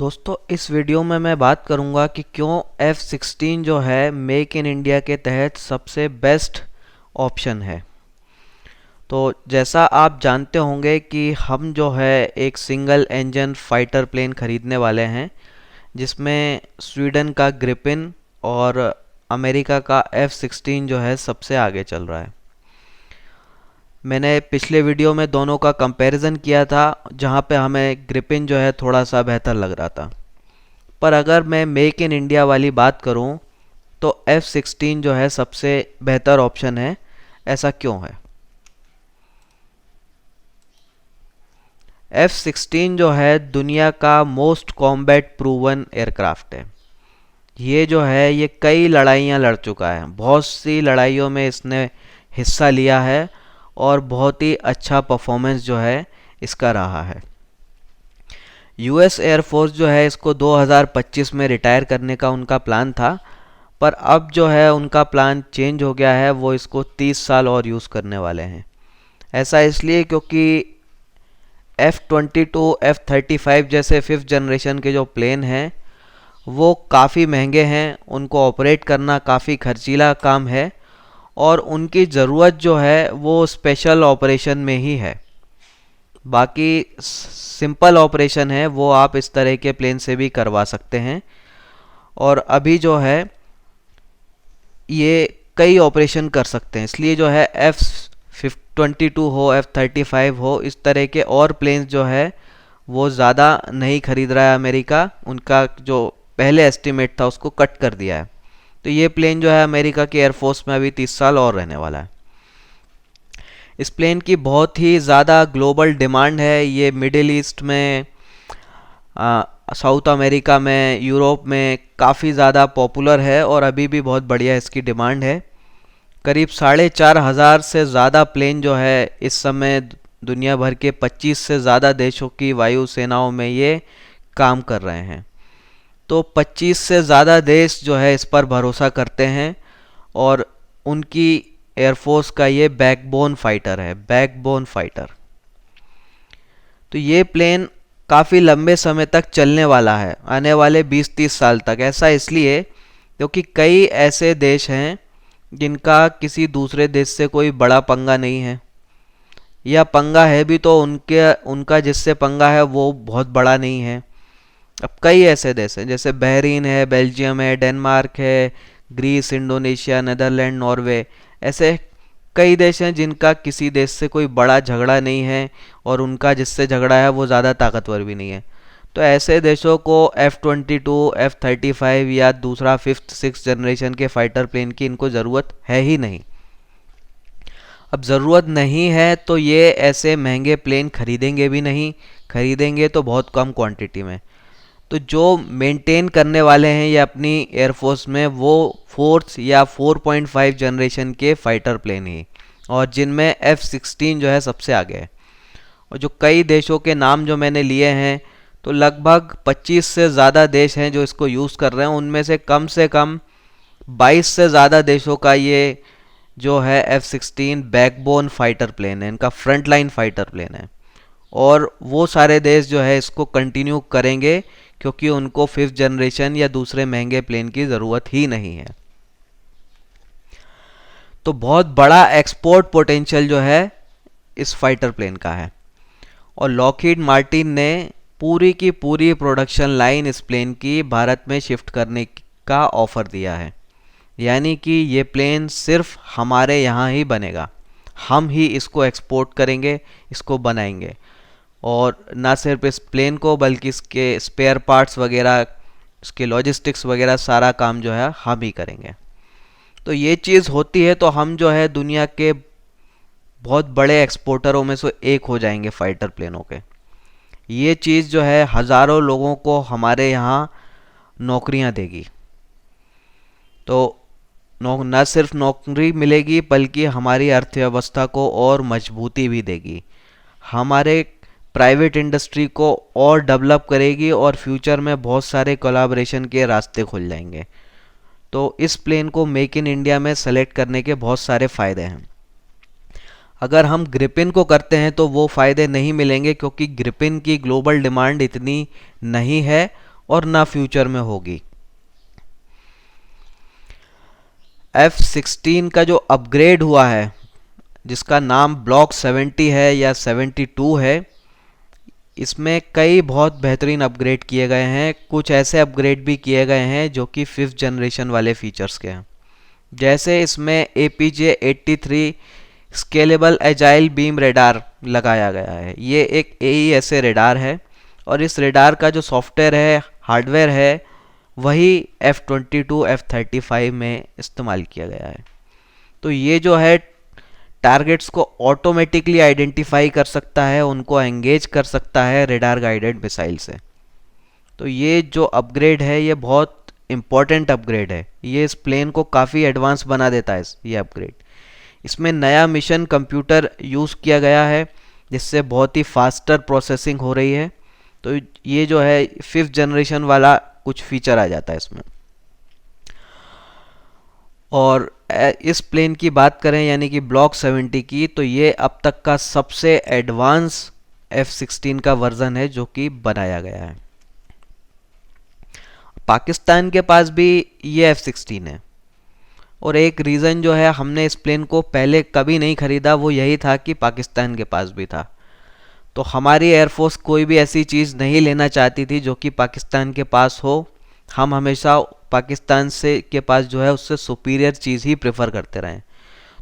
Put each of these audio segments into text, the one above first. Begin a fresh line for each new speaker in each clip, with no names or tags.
दोस्तों इस वीडियो में मैं बात करूंगा कि क्यों F-16 जो है मेक इन इंडिया के तहत सबसे बेस्ट ऑप्शन है। तो जैसा आप जानते होंगे कि हम जो है एक सिंगल इंजन फाइटर प्लेन खरीदने वाले हैं, जिसमें स्वीडन का ग्रिपिन और अमेरिका का F-16 जो है सबसे आगे चल रहा है। मैंने पिछले वीडियो में दोनों का कंपैरिजन किया था, जहां पे हमें ग्रिपिन जो है थोड़ा सा बेहतर लग रहा था। पर अगर मैं मेक इन इंडिया वाली बात करूं तो F-16 जो है सबसे बेहतर ऑप्शन है। ऐसा क्यों है? F-16 जो है दुनिया का मोस्ट कॉम्बैट प्रूवन एयरक्राफ्ट है। ये जो है ये कई लड़ाइयाँ लड़ चुका है, बहुत सी लड़ाइयों में इसने हिस्सा लिया है और बहुत ही अच्छा परफॉर्मेंस जो है इसका रहा है। यूएस एयरफोर्स जो है इसको 2025 में रिटायर करने का उनका प्लान था, पर अब जो है उनका प्लान चेंज हो गया है। वो इसको 30 साल और यूज़ करने वाले हैं। ऐसा इसलिए क्योंकि F-22, F-35 जैसे फिफ्थ जनरेशन के जो प्लेन हैं वो काफ़ी महंगे हैं, उनको ऑपरेट करना काफ़ी खर्चीला काम है और उनकी ज़रूरत जो है वो स्पेशल ऑपरेशन में ही है। बाकी सिंपल ऑपरेशन है वो आप इस तरह के प्लेन से भी करवा सकते हैं। और अभी जो है ये कई ऑपरेशन कर सकते हैं, इसलिए जो है F-22 हो, F-35 हो, इस तरह के और प्लेन्स जो है वो ज़्यादा नहीं खरीद रहा है अमेरिका। उनका जो पहले एस्टिमेट था उसको कट कर दिया है। तो ये प्लेन जो है अमेरिका की एयरफोर्स में अभी 30 साल और रहने वाला है। इस प्लेन की बहुत ही ज़्यादा ग्लोबल डिमांड है। ये मिडिल ईस्ट में, साउथ अमेरिका में, यूरोप में काफ़ी ज़्यादा पॉपुलर है और अभी भी बहुत बढ़िया इसकी डिमांड है। करीब 4,500 से ज़्यादा प्लेन जो है इस समय दुनिया भर के 25 से ज़्यादा देशों की वायु सेनाओं में ये काम कर रहे हैं। तो 25 से ज़्यादा देश जो है इस पर भरोसा करते हैं और उनकी एयरफोर्स का ये बैकबोन फाइटर है, बैकबोन फाइटर। तो ये प्लेन काफ़ी लंबे समय तक चलने वाला है, आने वाले 20-30 साल तक। ऐसा इसलिए क्योंकि कई ऐसे देश हैं जिनका किसी दूसरे देश से कोई बड़ा पंगा नहीं है, या पंगा है भी तो उनका जिससे पंगा है वो बहुत बड़ा नहीं है। अब कई ऐसे देश हैं जैसे बहरीन है, बेल्जियम है, डेनमार्क है, ग्रीस, इंडोनेशिया, नीदरलैंड, नॉर्वे। ऐसे कई देश हैं जिनका किसी देश से कोई बड़ा झगड़ा नहीं है और उनका जिससे झगड़ा है वो ज़्यादा ताकतवर भी नहीं है। तो ऐसे देशों को F-22, F-35 या दूसरा फिफ्थ सिक्स जनरेशन के फाइटर प्लेन की इनको ज़रूरत है ही नहीं। अब ज़रूरत नहीं है तो ये ऐसे महंगे प्लेन खरीदेंगे भी नहीं, खरीदेंगे तो बहुत कम क्वांटिटी में। तो जो मेंटेन करने वाले हैं ये अपनी एयरफोर्स में वो फोर्थ या 4.5 जनरेशन के फाइटर प्लेन ही, और जिनमें F-16 जो है सबसे आगे है। और जो कई देशों के नाम जो मैंने लिए हैं, तो लगभग 25 से ज़्यादा देश हैं जो इसको यूज़ कर रहे हैं। उनमें से कम 22 से ज़्यादा देशों का ये जो है F-16 बैकबोन फाइटर प्लेन है, इनका फ्रंट लाइन फाइटर प्लेन है। और वो सारे देश जो है इसको कंटिन्यू करेंगे क्योंकि उनको फिफ्थ जनरेशन या दूसरे महंगे प्लेन की ज़रूरत ही नहीं है। तो बहुत बड़ा एक्सपोर्ट पोटेंशियल जो है इस फाइटर प्लेन का है। और लॉकहीड मार्टिन ने पूरी की पूरी प्रोडक्शन लाइन इस प्लेन की भारत में शिफ्ट करने का ऑफ़र दिया है। यानी कि ये प्लेन सिर्फ हमारे यहाँ ही बनेगा, हम ही इसको एक्सपोर्ट करेंगे, इसको बनाएंगे। और ना सिर्फ इस प्लेन को बल्कि इसके स्पेयर पार्ट्स वगैरह, इसके लॉजिस्टिक्स वगैरह सारा काम जो है हम ही करेंगे। तो ये चीज़ होती है तो हम जो है दुनिया के बहुत बड़े एक्सपोर्टरों में से एक हो जाएंगे फाइटर प्लेनों के। ये चीज़ जो है हज़ारों लोगों को हमारे यहाँ नौकरियाँ देगी। तो न सिर्फ नौकरी मिलेगी बल्कि हमारी अर्थव्यवस्था को और मजबूती भी देगी, हमारे प्राइवेट इंडस्ट्री को और डेवलप करेगी और फ्यूचर में बहुत सारे कोलैबोरेशन के रास्ते खुल जाएंगे। तो इस प्लेन को मेक इन इंडिया में सेलेक्ट करने के बहुत सारे फ़ायदे हैं। अगर हम ग्रिपिन को करते हैं तो वो फ़ायदे नहीं मिलेंगे क्योंकि ग्रिपिन की ग्लोबल डिमांड इतनी नहीं है और ना फ्यूचर में होगी। F-16 का जो अपग्रेड हुआ है, जिसका नाम ब्लॉक 70 है या 72 है, इसमें कई बहुत बेहतरीन अपग्रेड किए गए हैं। कुछ ऐसे अपग्रेड भी किए गए हैं जो कि 5th जनरेशन वाले फीचर्स के हैं। जैसे इसमें APJ-83 scalable agile beam radar लगाया गया है। ये एक AESA रेडार है और इस रेडार का जो सॉफ्टवेयर है, हार्डवेयर है, वही F-22 F-35 में इस्तेमाल किया गया है। तो ये जो है टारगेट्स को ऑटोमेटिकली आइडेंटिफाई कर सकता है, उनको एंगेज कर सकता है रेडार गाइडेड मिसाइल से। तो ये जो अपग्रेड है ये बहुत इम्पॉर्टेंट अपग्रेड है। ये इस प्लेन को काफ़ी एडवांस बना देता है ये अपग्रेड। इसमें नया मिशन कंप्यूटर यूज़ किया गया है जिससे बहुत ही फास्टर प्रोसेसिंग हो रही है। तो ये जो है 5th जनरेशन वाला कुछ फीचर आ जाता है इसमें। और इस प्लेन की बात करें यानी कि ब्लॉक 70 की, तो ये अब तक का सबसे एडवांस F-16 का वर्जन है जो कि बनाया गया है। पाकिस्तान के पास भी ये F-16 है और एक रीज़न जो है हमने इस प्लेन को पहले कभी नहीं ख़रीदा वो यही था कि पाकिस्तान के पास भी था। तो हमारी एयरफोर्स कोई भी ऐसी चीज़ नहीं लेना चाहती थी जो कि पाकिस्तान के पास हो। हम हमेशा पाकिस्तान से के पास जो है उससे सुपीरियर चीज़ ही प्रेफर करते रहे।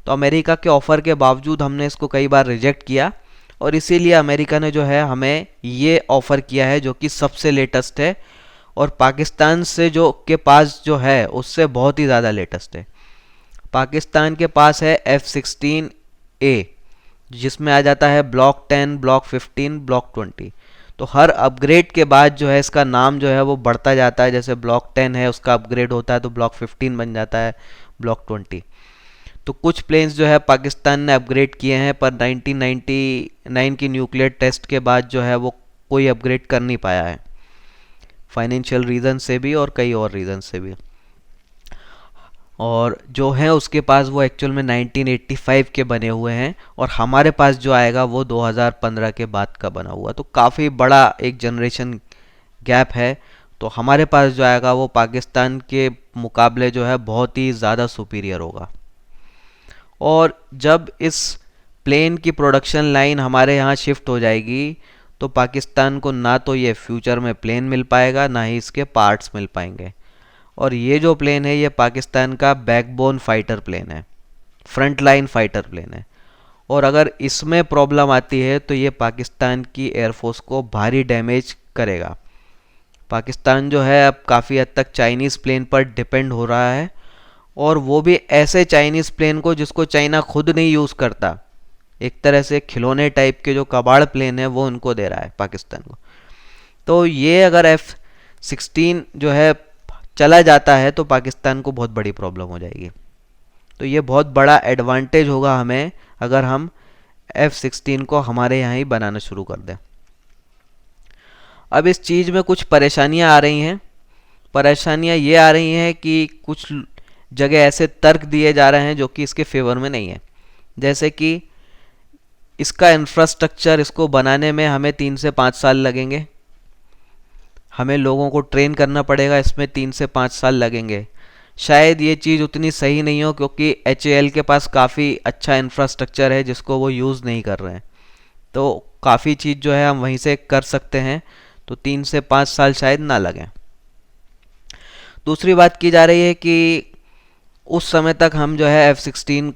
तो अमेरिका के ऑफ़र के बावजूद हमने इसको कई बार रिजेक्ट किया और इसीलिए अमेरिका ने जो है हमें ये ऑफ़र किया है जो कि सबसे लेटेस्ट है और पाकिस्तान से जो के पास जो है उससे बहुत ही ज़्यादा लेटेस्ट है। पाकिस्तान के पास है F-16A जिसमें आ जाता है ब्लॉक 10, ब्लॉक 15, ब्लॉक 20। तो हर अपग्रेड के बाद जो है इसका नाम जो है वो बढ़ता जाता है। जैसे ब्लॉक 10 है उसका अपग्रेड होता है तो ब्लॉक 15 बन जाता है, ब्लॉक 20। तो कुछ प्लेन्स जो है पाकिस्तान ने अपग्रेड किए हैं पर 1999 की न्यूक्लियर टेस्ट के बाद जो है वो कोई अपग्रेड कर नहीं पाया है, फाइनेंशियल रीज़न से भी और कई और रीज़न से भी। और जो है उसके पास वो एक्चुअल में 1985 के बने हुए हैं और हमारे पास जो आएगा वो 2015 के बाद का बना हुआ। तो काफ़ी बड़ा एक जनरेशन गैप है। तो हमारे पास जो आएगा वो पाकिस्तान के मुकाबले जो है बहुत ही ज़्यादा सुपीरियर होगा। और जब इस प्लेन की प्रोडक्शन लाइन हमारे यहाँ शिफ्ट हो जाएगी तो पाकिस्तान को ना तो ये फ्यूचर में प्लेन मिल पाएगा ना ही इसके पार्ट्स मिल पाएंगे। और ये जो प्लेन है ये पाकिस्तान का बैकबोन फाइटर प्लेन है, फ्रंट लाइन फाइटर प्लेन है। और अगर इसमें प्रॉब्लम आती है तो ये पाकिस्तान की एयरफोर्स को भारी डैमेज करेगा। पाकिस्तान जो है अब काफ़ी हद तक चाइनीज़ प्लेन पर डिपेंड हो रहा है और वो भी ऐसे चाइनीज़ प्लेन को जिसको चाइना खुद नहीं यूज़ करता। एक तरह से खिलौने टाइप के जो कबाड़ प्लेन है वो उनको दे रहा है पाकिस्तान को। तो ये अगर F-16 जो है चला जाता है तो पाकिस्तान को बहुत बड़ी प्रॉब्लम हो जाएगी। तो ये बहुत बड़ा एडवांटेज होगा हमें अगर हम F-16 को हमारे यहाँ ही बनाना शुरू कर दें। अब इस चीज़ में कुछ परेशानियाँ आ रही हैं। परेशानियाँ ये आ रही हैं कि कुछ जगह ऐसे तर्क दिए जा रहे हैं जो कि इसके फेवर में नहीं है। जैसे कि इसका इंफ्रास्ट्रक्चर, इसको बनाने में हमें 3 से 5 साल लगेंगे, हमें लोगों को ट्रेन करना पड़ेगा, इसमें 3 से 5 साल लगेंगे। शायद ये चीज़ उतनी सही नहीं हो क्योंकि HAL के पास काफ़ी अच्छा इंफ्रास्ट्रक्चर है जिसको वो यूज़ नहीं कर रहे हैं। तो काफ़ी चीज़ जो है हम वहीं से कर सकते हैं। तो 3 से 5 साल शायद ना लगें। दूसरी बात की जा रही है कि उस समय तक हम जो है F-16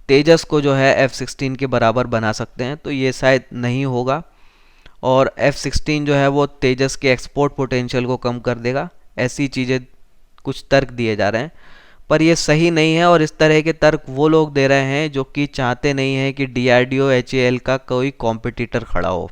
तेजस को जो है F-16 के बराबर बना सकते हैं। तो ये शायद नहीं होगा और F-16 जो है वो तेजस के एक्सपोर्ट पोटेंशियल को कम कर देगा। ऐसी चीज़ें कुछ तर्क दिए जा रहे हैं पर ये सही नहीं है और इस तरह के तर्क वो लोग दे रहे हैं जो कि चाहते नहीं हैं कि DRDO HAL का कोई कॉम्पिटिटर खड़ा हो।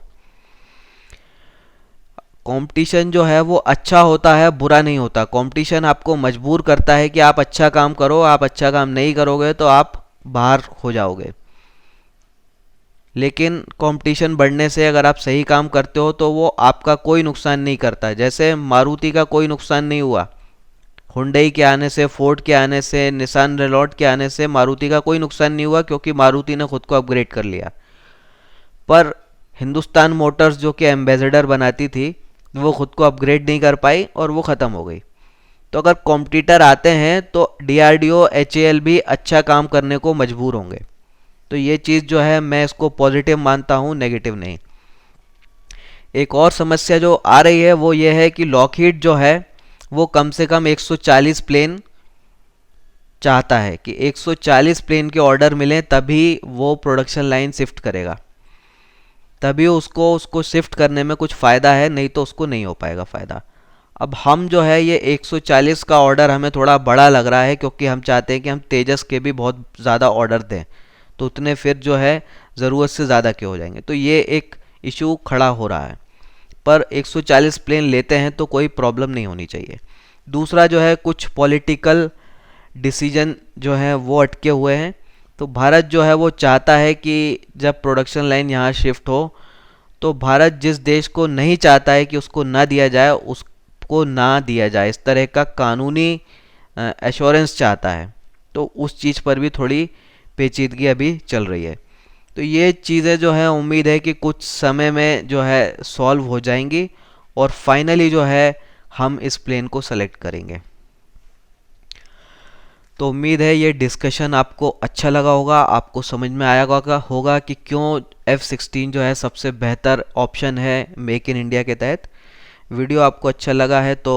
कंपटीशन जो है वो अच्छा होता है, बुरा नहीं होता। कंपटीशन आपको मजबूर करता है कि आप अच्छा काम करो, आप अच्छा काम नहीं करोगे तो आप बाहर हो जाओगे। लेकिन कंपटीशन बढ़ने से अगर आप सही काम करते हो तो वो आपका कोई नुकसान नहीं करता। जैसे मारुति का कोई नुकसान नहीं हुआ, हुंडई के आने से, फोर्ड के आने से, निसान रेनॉल्ट के आने से मारुति का कोई नुकसान नहीं हुआ क्योंकि मारुति ने खुद को अपग्रेड कर लिया। पर हिंदुस्तान मोटर्स जो कि एम्बेसडर बनाती थी वो खुद को अपग्रेड नहीं कर पाई और वो ख़त्म हो गई। तो अगर कॉम्पिटिटर आते हैं तो DRDO HAL भी अच्छा काम करने को मजबूर होंगे। तो ये चीज़ जो है मैं इसको पॉजिटिव मानता हूँ, नेगेटिव नहीं। एक और समस्या जो आ रही है वो ये है कि लॉकहीड जो है वो कम से कम 140 प्लेन चाहता है कि 140 प्लेन के ऑर्डर मिले तभी वो प्रोडक्शन लाइन शिफ्ट करेगा, तभी उसको उसको शिफ्ट करने में कुछ फ़ायदा है, नहीं तो उसको नहीं हो पाएगा फ़ायदा। अब हम जो है ये 140 का ऑर्डर हमें थोड़ा बड़ा लग रहा है क्योंकि हम चाहते हैं कि हम तेजस के भी बहुत ज़्यादा ऑर्डर दें, तो उतने फिर जो है ज़रूरत से ज़्यादा के हो जाएंगे, तो ये एक इशू खड़ा हो रहा है। पर 140 प्लेन लेते हैं तो कोई प्रॉब्लम नहीं होनी चाहिए। दूसरा जो है कुछ पॉलिटिकल डिसीजन जो है वो अटके हुए हैं। तो भारत जो है वो चाहता है कि जब प्रोडक्शन लाइन यहाँ शिफ्ट हो तो भारत जिस देश को नहीं चाहता है कि उसको ना दिया जाए उसको ना दिया जाए, इस तरह का कानूनी एश्योरेंस चाहता है। तो उस चीज़ पर भी थोड़ी पेचीदगी अभी चल रही है। तो ये चीज़ें जो है उम्मीद है कि कुछ समय में जो है सॉल्व हो जाएंगी और फाइनली जो है हम इस प्लेन को सेलेक्ट करेंगे। तो उम्मीद है ये डिस्कशन आपको अच्छा लगा होगा, आपको समझ में आया होगा कि क्यों F-16 जो है सबसे बेहतर ऑप्शन है मेक इन इंडिया के तहत। वीडियो आपको अच्छा लगा है तो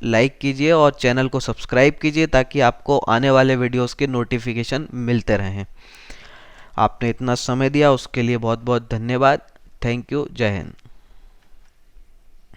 लाइक कीजिए और चैनल को सब्सक्राइब कीजिए ताकि आपको आने वाले वीडियोस के नोटिफिकेशन मिलते रहें। आपने इतना समय दिया उसके लिए बहुत बहुत धन्यवाद। Thank you. जय हिंद।